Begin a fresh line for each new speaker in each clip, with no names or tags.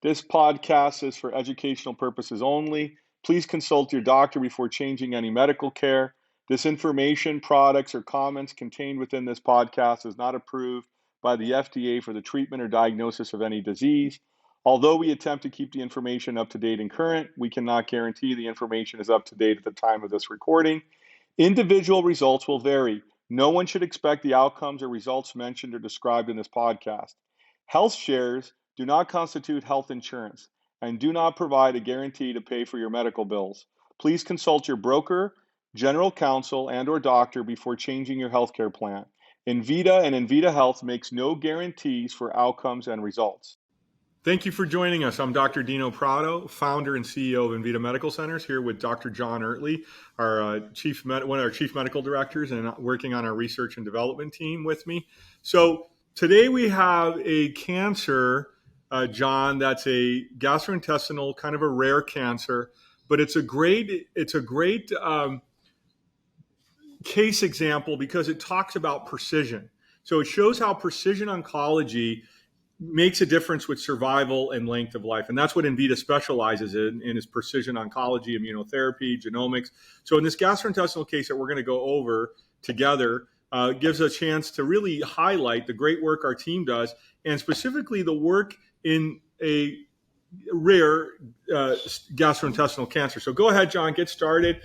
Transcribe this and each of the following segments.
This podcast is for educational purposes only. Please consult your doctor before changing any medical care. This information, products, or comments contained within this podcast is not approved by the FDA for the treatment or diagnosis of any disease. Although we attempt to keep the information up to date and current, we cannot guarantee the information is up to date at the time of this recording. Individual results will vary. No one should expect the outcomes or results mentioned or described in this podcast. Health shares do not constitute health insurance and do not provide a guarantee to pay for your medical bills. Please consult your broker, general counsel, and/or doctor before changing your healthcare plan. Envita and Envita Health makes no guarantees for outcomes and results. Thank you for joining us. I'm Dr. Dino Prato, founder and CEO of Envita Medical Centers, here with Dr. John Oertle, our one of our chief medical directors, and working on our research and development team with me. So today we have a cancer, John, that's a gastrointestinal, kind of a rare cancer, but it's a great case example because it talks about precision. So it shows how precision oncology makes a difference with survival and length of life. And that's what Envita specializes in is precision oncology, immunotherapy, genomics. So in this gastrointestinal case that we're going to go over together, gives a chance to really highlight the great work our team does, and specifically the work in a rare gastrointestinal cancer. So go ahead, John, get started.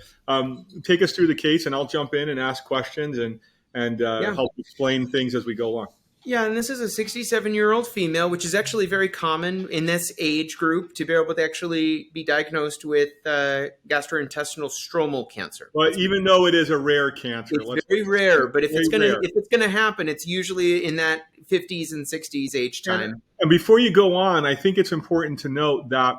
Take us through the case, and I'll jump in and ask questions and help explain things as we go along.
Yeah, and this is a 67-year-old female, which is actually very common in this age group to be able to actually be diagnosed with gastrointestinal stromal cancer.
Well, even though it is a rare cancer.
It's very rare, but if it's gonna happen, it's usually in that 50s and 60s age time.
And before you go on, I think it's important to note that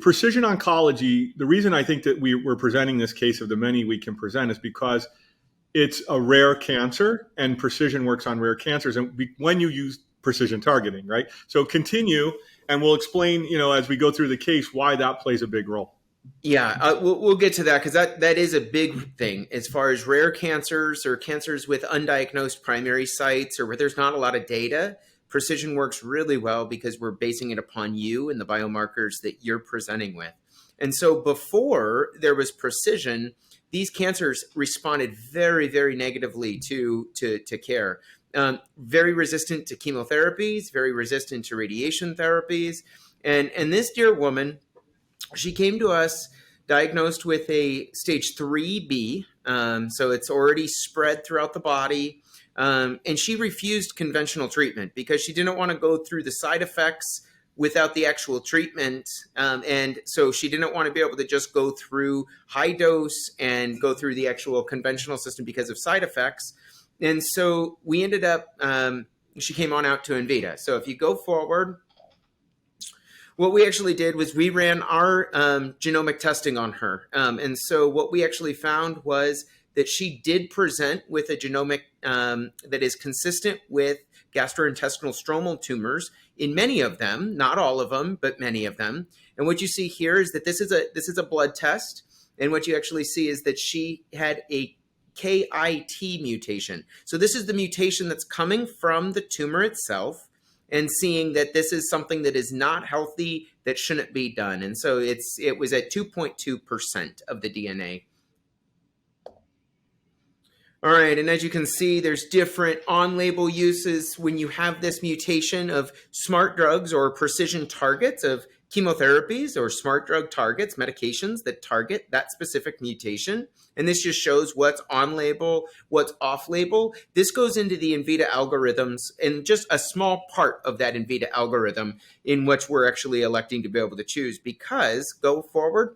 precision oncology, the reason I think that we're presenting this case of the many we can present is because it's a rare cancer, and precision works on rare cancers. And when you use precision targeting, right? So continue, and we'll explain, as we go through the case, why that plays a big role.
Yeah, we'll get to that because that is a big thing as far as rare cancers or cancers with undiagnosed primary sites or where there's not a lot of data. Precision works really well because we're basing it upon you and the biomarkers that you're presenting with. And so before there was precision, these cancers responded very, very negatively to care. Very resistant to chemotherapies, very resistant to radiation therapies. And this dear woman, she came to us diagnosed with a stage 3B. So it's already spread throughout the body. And she refused conventional treatment because she didn't want to go through the side effects without the actual treatment. And so she didn't want to be able to just go through high dose and go through the actual conventional system because of side effects. And so we ended up, she came on out to Envita. So if you go forward, what we actually did was we ran our genomic testing on her. And so what we actually found was that she did present with a genomic that is consistent with gastrointestinal stromal tumors in many of them, not all of them, but many of them. And what you see here is that this is a blood test. And what you actually see is that she had a KIT mutation. So this is the mutation that's coming from the tumor itself, and seeing that this is something that is not healthy, that shouldn't be done. And so it was at 2.2% of the DNA. All right, and as you can see, there's different on-label uses when you have this mutation of smart drugs or precision targets of chemotherapies or smart drug targets, medications that target that specific mutation. And this just shows what's on-label, what's off-label. This goes into the Envita algorithms and just a small part of that Envita algorithm in which we're actually electing to be able to choose because, go forward,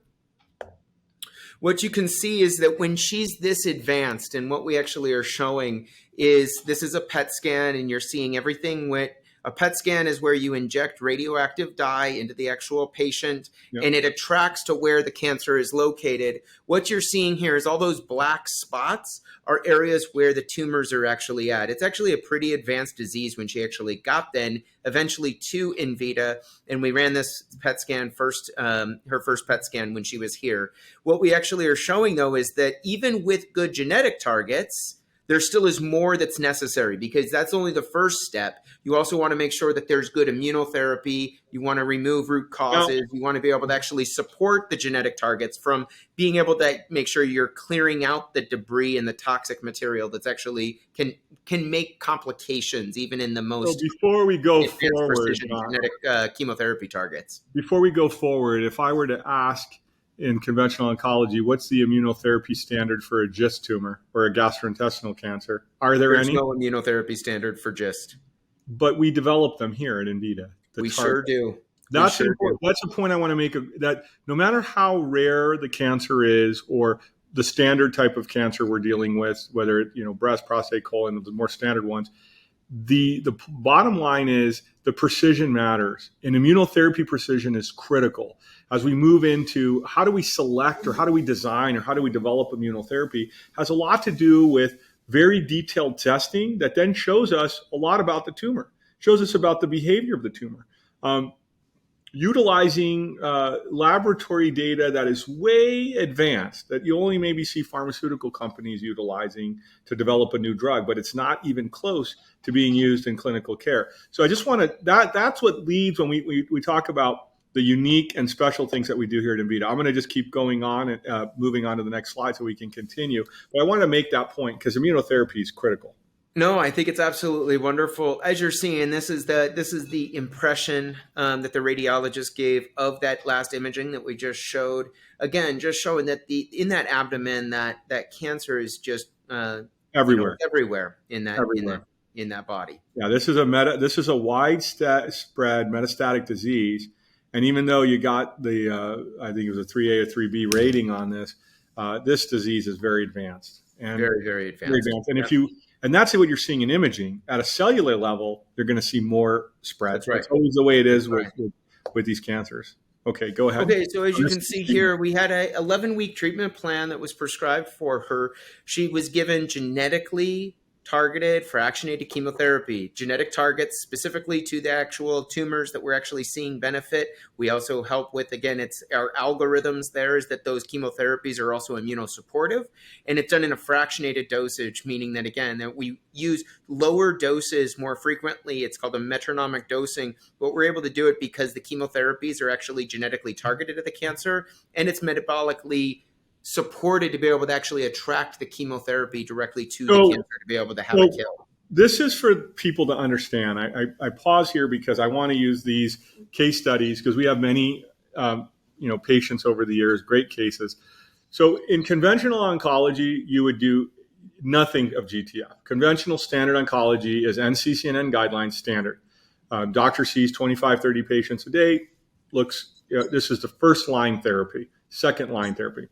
what you can see is that when she's this advanced, and what we actually are showing is this is a PET scan, and you're seeing everything with a PET scan is where you inject radioactive dye into the actual patient, and it attracts to where the cancer is located. What you're seeing here is all those black spots are areas where the tumors are actually at. It's actually a pretty advanced disease when she actually got then eventually to Envita, and we ran this PET scan first, her first PET scan when she was here. What we actually are showing though is that even with good genetic targets, there still is more that's necessary, because that's only the first step. You also want to make sure that there's good immunotherapy. You want to remove root
Now,
causes. You want to be able to actually support the genetic targets from being able to make sure you're clearing out the debris and the toxic material that's actually can make complications even in the
so
most
before we go
advanced
forward,
precision genetic chemotherapy targets.
before we go forward, if I were to ask in conventional oncology, what's the immunotherapy standard for a GIST tumor or a gastrointestinal cancer? Are there
There's
any?
no immunotherapy standard for GIST.
But we develop them here at Envita.
We sure do.
That's important. That's the point I want to make, that no matter how rare the cancer is or the standard type of cancer we're dealing with, whether it, breast, prostate, colon, the more standard ones, the bottom line is the precision matters, and immunotherapy precision is critical. As we move into how do we select or how do we design or how do we develop immunotherapy, has a lot to do with very detailed testing that then shows us a lot about the tumor, shows us about the behavior of the tumor. Utilizing laboratory data that is way advanced, that you only maybe see pharmaceutical companies utilizing to develop a new drug, but it's not even close to being used in clinical care. So I just want to, that's what leads when we talk about the unique and special things that we do here at Envita. I'm going to just keep going on and moving on to the next slide so we can continue. But I want to make that point because immunotherapy is critical.
No, I think it's absolutely wonderful. As you're seeing, this is the impression that the radiologist gave of that last imaging that we just showed. Again, just showing that in that abdomen, that cancer is just
everywhere,
everywhere in that body.
Yeah, this is a widespread metastatic disease, and even though you got the I think it was a 3A or 3B rating on this, this disease is very advanced and
very, very advanced.
And And that's what you're seeing in imaging. At a cellular level, you're going to see more spread.
That's right.
That's always the way it is with these cancers. Okay, go ahead.
Okay, so as you can see here, we had a 11-week treatment plan that was prescribed for her. She was given genetically targeted fractionated chemotherapy, genetic targets specifically to the actual tumors that we're actually seeing benefit. We also help with, again, it's our algorithms there is that those chemotherapies are also immunosupportive, and it's done in a fractionated dosage, meaning that, again, that we use lower doses more frequently. It's called a metronomic dosing, but we're able to do it because the chemotherapies are actually genetically targeted at the cancer, and it's metabolically supported to be able to actually attract the chemotherapy directly to the cancer to be able to have it kill.
This is for people to understand. I pause here because I want to use these case studies because we have many patients over the years, great cases. So in conventional oncology, you would do nothing of GTF. Conventional standard oncology is NCCN guidelines standard. Doctor sees 25, 30 patients a day, this is the first line therapy, second line therapy.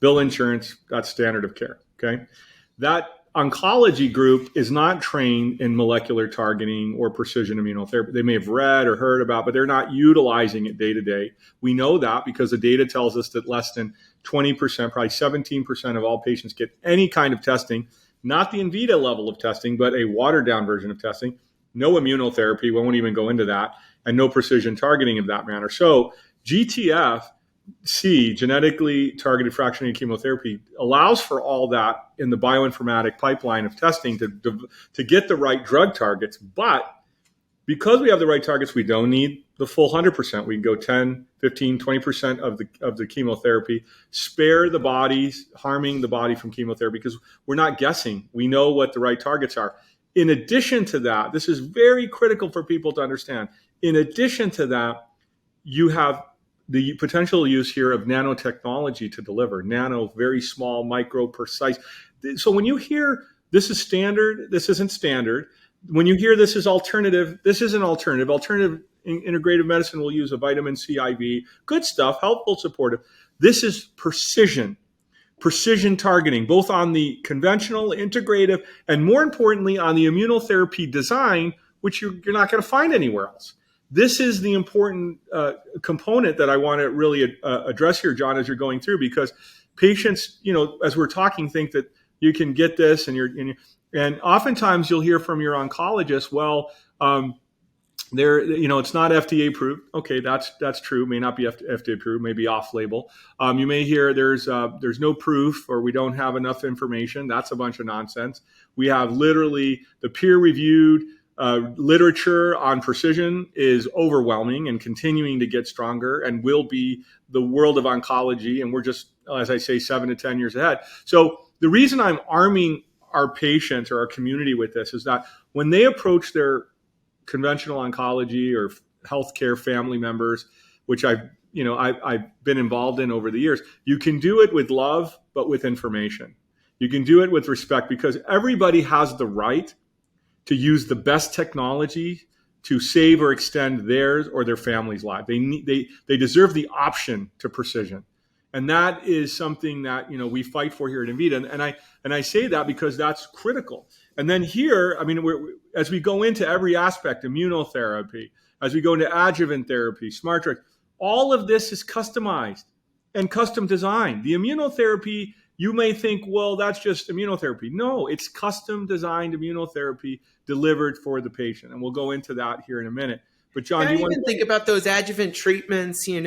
Bill insurance, that's standard of care, okay? That oncology group is not trained in molecular targeting or precision immunotherapy. They may have read or heard about, but they're not utilizing it day to day. We know that because the data tells us that less than 20%, probably 17% of all patients get any kind of testing, not the Envita level of testing, but a watered down version of testing. No immunotherapy, we won't even go into that, and no precision targeting of that manner. So GTF, genetically targeted fractionated chemotherapy, allows for all that in the bioinformatic pipeline of testing to get the right drug targets. But because we have the right targets, we don't need the full 100%. We can go 10, 15, 20% of the chemotherapy, spare the bodies, harming the body from chemotherapy, because we're not guessing. We know what the right targets are. In addition to that, this is very critical for people to understand. In addition to that, you have the potential use here of nanotechnology to deliver very small, micro, precise. So when you hear this is standard, this isn't standard. When you hear this is alternative, this isn't alternative. Alternative integrative medicine will use a vitamin C IV. Good stuff, helpful, supportive. This is precision targeting, both on the conventional, integrative, and more importantly, on the immunotherapy design, which you're not going to find anywhere else. This is the important component that I want to really address here, John, as you're going through, because patients, as we're talking, think that you can get this, and oftentimes you'll hear from your oncologist, it's not FDA approved. Okay, that's true. May not be FDA approved. Maybe off label. You may hear there's no proof, or we don't have enough information. That's a bunch of nonsense. We have literally the peer reviewed literature on precision is overwhelming and continuing to get stronger, and will be the world of oncology. And we're just, as I say, 7 to 10 years ahead. So the reason I'm arming our patients or our community with this is that when they approach their conventional oncology or healthcare family members, which I've been involved in over the years, you can do it with love, but with information. You can do it with respect, because everybody has the right to use the best technology to save or extend theirs or their family's life. They deserve the option to precision. And that is something that we fight for here at Envita. And I say that because that's critical. And then here, as we go into every aspect, immunotherapy, as we go into adjuvant therapy, smart drugs, all of this is customized and custom designed. The immunotherapy, you may think, well, that's just immunotherapy. No, it's custom designed immunotherapy delivered for the patient. And we'll go into that here in a minute. But John, do you want to
think about those adjuvant treatments? In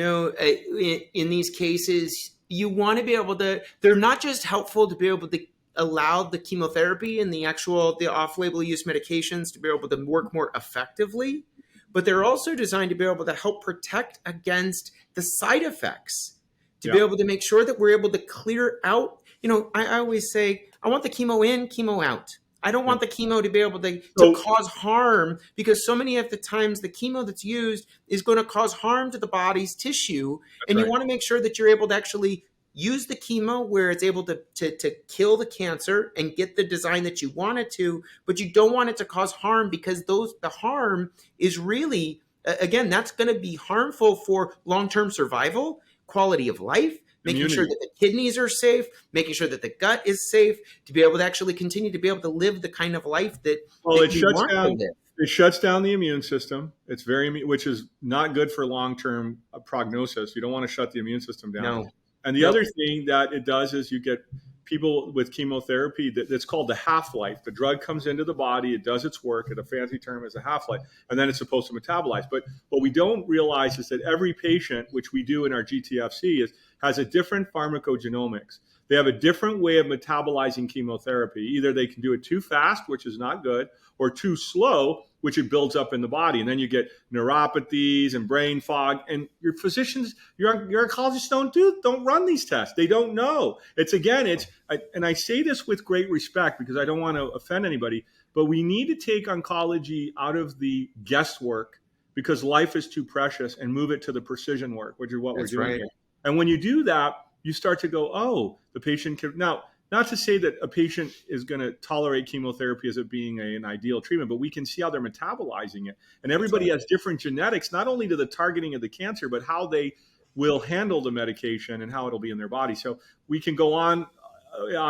these cases, you want to be able to, they're not just helpful to be able to allow the chemotherapy and the off-label use medications to be able to work more effectively, but they're also designed to be able to help protect against the side effects, to be able to make sure that we're able to clear out. I always say, I want the chemo in, chemo out. I don't want the chemo to be able to cause harm, because so many of the times the chemo that's used is going to cause harm to the body's tissue. And you want to make sure that you're able to actually use the chemo where it's able to kill the cancer and get the design that you want it to, but you don't want it to cause harm, because the harm is really, again, that's going to be harmful for long-term survival, quality of life, making sure that the kidneys are safe, making sure that the gut is safe, to be able to actually continue to be able to live the kind of life that you want to live.
It shuts down the immune system. It's which is not good for long-term prognosis. You don't want to shut the immune system down.
No.
And the other thing that it does is you get people with chemotherapy that's called the half-life. The drug comes into the body, it does its work, at a fancy term as a half-life, and then it's supposed to metabolize. But what we don't realize is that every patient, which we do in our GTFC, has a different pharmacogenomics. They have a different way of metabolizing chemotherapy. Either they can do it too fast, which is not good, or too slow, which it builds up in the body. And then you get neuropathies and brain fog. And your physicians, your oncologists don't run these tests. They don't know. And I say this with great respect, because I don't want to offend anybody, but we need to take oncology out of the guesswork, because life is too precious, and move it to the precision work, which is what we're doing here. And when you do that, you start to go, oh, the patient can now. Not to say that a patient is going to tolerate chemotherapy as it being an ideal treatment, but we can see how they're metabolizing it. And everybody has different genetics, not only to the targeting of the cancer, but how they will handle the medication and how it'll be in their body. So we can go on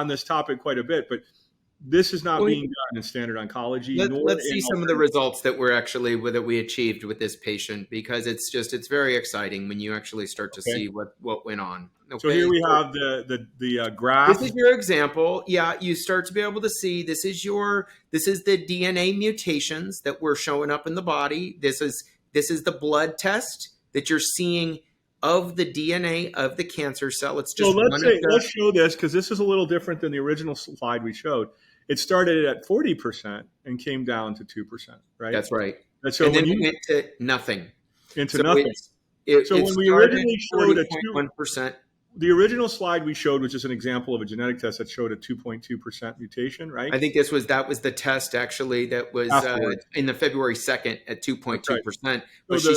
this topic quite a bit, but this is not being done in standard oncology.
Let's see some of the results that we achieved with this patient, because it's very exciting when you actually start to see what went on. Okay.
So here we have the graph.
This is your example. Yeah, you start to be able to see this is the DNA mutations that were showing up in the body. This is the blood test that you're seeing of the DNA of the cancer cell. Let's
show this, because this is a little different than the original slide we showed. It started at 40% and came down to 2%, right?
That's right.
And so
and then we went to nothing.
Nothing. When we originally showed 1%. The original slide we showed, which is an example of a genetic test that showed a 2.2% mutation, right?
I think that was the test actually that was in the February 2nd at 2.2%, but she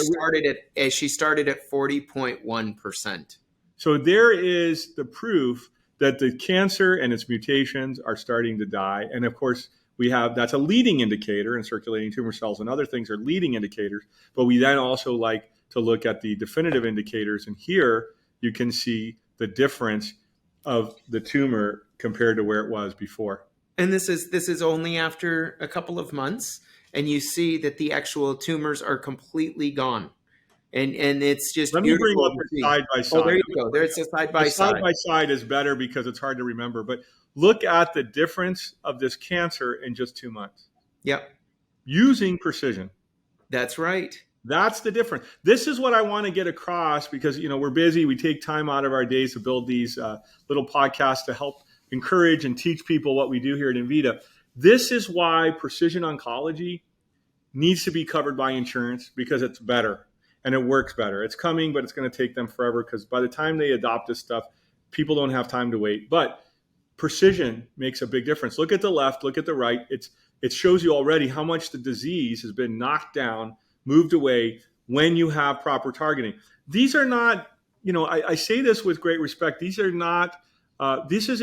started at 40.1%.
So there is the proof that the cancer and its mutations are starting to die. And of course, that's a leading indicator, and circulating tumor cells and other things are leading indicators. But we then also like to look at the definitive indicators. And here you can see the difference of the tumor compared to where it was before.
And this is only after a couple of months, and you see that the actual tumors are completely gone. And it's just
Let me bring up the side by side.
Oh, there you go. There's a side by side.
Side by side is better because it's hard to remember. But look at the difference of this cancer in just 2 months.
Yep.
Using precision.
That's right.
That's the difference. This is what I want to get across because, we're busy. We take time out of our days to build these little podcasts to help encourage and teach people what we do here at Envita. This is why precision oncology needs to be covered by insurance, because it's better and it works better. It's coming, but it's going to take them forever because by the time they adopt this stuff, people don't have time to wait. But precision makes a big difference. Look at the left, look at the right. It shows you already how much the disease has been knocked down, moved away when you have proper targeting. These are not, I say this with great respect. These are not, this is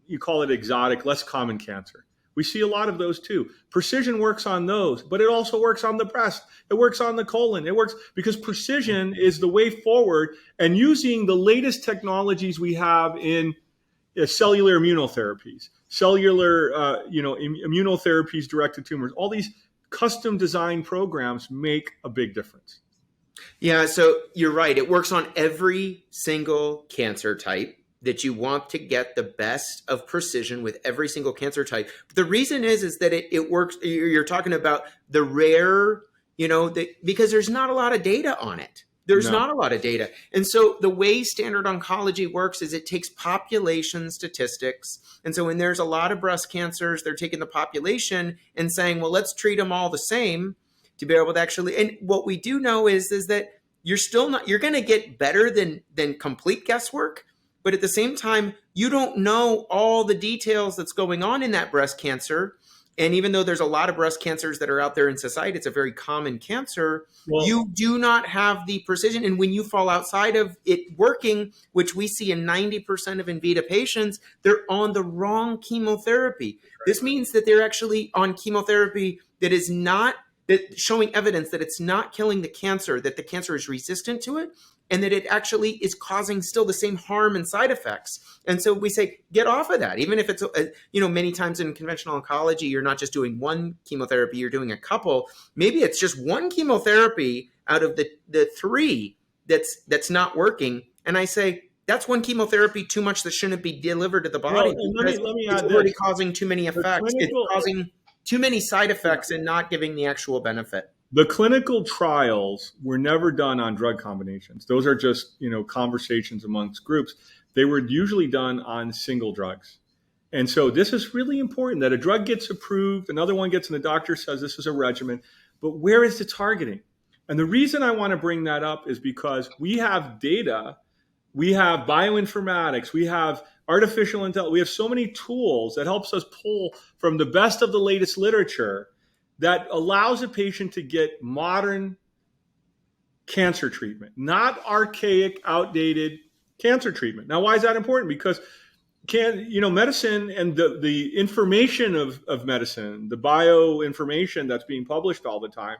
you call it exotic, less common cancer. We see a lot of those too. Precision works on those, but it also works on the breast. It works on the colon. It works because precision is the way forward, and using the latest technologies we have in cellular immunotherapies, immunotherapies directed tumors, all these custom designed programs make a big difference.
Yeah, so you're right. It works on every single cancer type that you want to get the best of precision with every single cancer type. But the reason is that it works. You're talking about the rare, because there's not a lot of data on it. There's not a lot of data. And so the way standard oncology works is it takes population statistics. And so when there's a lot of breast cancers, they're taking the population and saying, well, let's treat them all the same to be able to actually, and what we do know is that you're going to get better than complete guesswork. But at the same time, you don't know all the details that's going on in that breast cancer. And even though there's a lot of breast cancers that are out there in society, it's a very common cancer. Well, you do not have the precision. And when you fall outside of it working, which we see in 90% of Envita patients, they're on the wrong chemotherapy. Right. This means that they're actually on chemotherapy that is not showing evidence that it's not killing the cancer, that the cancer is resistant to it, and that it actually is causing still the same harm and side effects. And so we say, get off of that. Even if it's, many times in conventional oncology, you're not just doing one chemotherapy, you're doing a couple. Maybe it's just one chemotherapy out of the three that's not working. And I say, that's one chemotherapy too much that shouldn't be delivered to the body.
Well, let me
it's already causing too many effects. It's causing too many side effects and not giving the actual benefit.
The clinical trials were never done on drug combinations. Those are just, conversations amongst groups. They were usually done on single drugs. And so this is really important that a drug gets approved, another one gets, and the doctor says this is a regimen, but where is the targeting? And the reason I want to bring that up is because we have data, we have bioinformatics, we have artificial intelligence, we have so many tools that helps us pull from the best of the latest literature that allows a patient to get modern cancer treatment, not archaic, outdated cancer treatment. Now, why is that important? Because medicine and the information of medicine, the bioinformation that's being published all the time,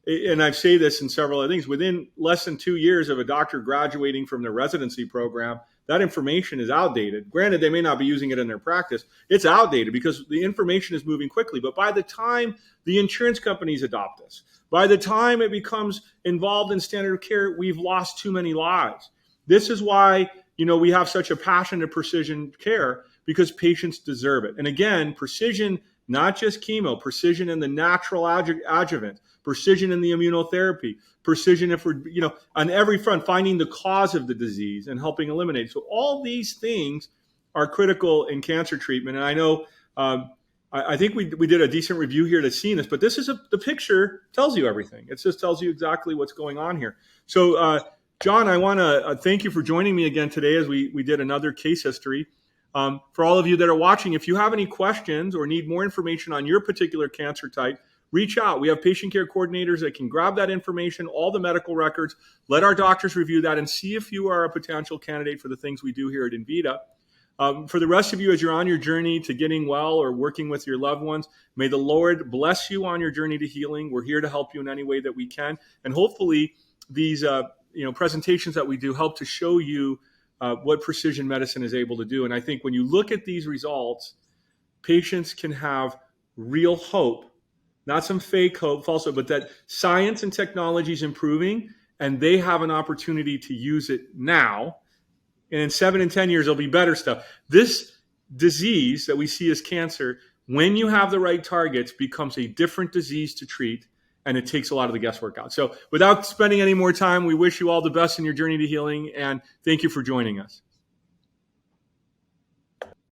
and I say this in several other things, within less than 2 years of a doctor graduating from their residency program, that information is outdated. Granted, they may not be using it in their practice. It's outdated because the information is moving quickly. But by the time the insurance companies adopt this, by the time it becomes involved in standard of care, we've lost too many lives. This is why, we have such a passion to precision care, because patients deserve it. And again, precision, not just chemo, precision in the natural adjuvant, precision in the immunotherapy, precision if we're, on every front, finding the cause of the disease and helping eliminate. So all these things are critical in cancer treatment. And I know, I think we did a decent review here that's seen this, but this is the picture tells you everything. It just tells you exactly what's going on here. So, John, I want to thank you for joining me again today as we did another case history. For all of you that are watching, if you have any questions or need more information on your particular cancer type, reach out. We have patient care coordinators that can grab that information, all the medical records, let our doctors review that and see if you are a potential candidate for the things we do here at Envita. For the rest of you, as you're on your journey to getting well or working with your loved ones, may the Lord bless you on your journey to healing. We're here to help you in any way that we can. And hopefully these presentations that we do help to show you what precision medicine is able to do. And I think when you look at these results, patients can have real hope, not some fake hope, false hope, but that science and technology is improving and they have an opportunity to use it now. And in 7 and 10 years, there'll be better stuff. This disease that we see as cancer, when you have the right targets, becomes a different disease to treat. and it takes a lot of the guesswork out. So without spending any more time, we wish you all the best in your journey to healing, and thank you for joining us.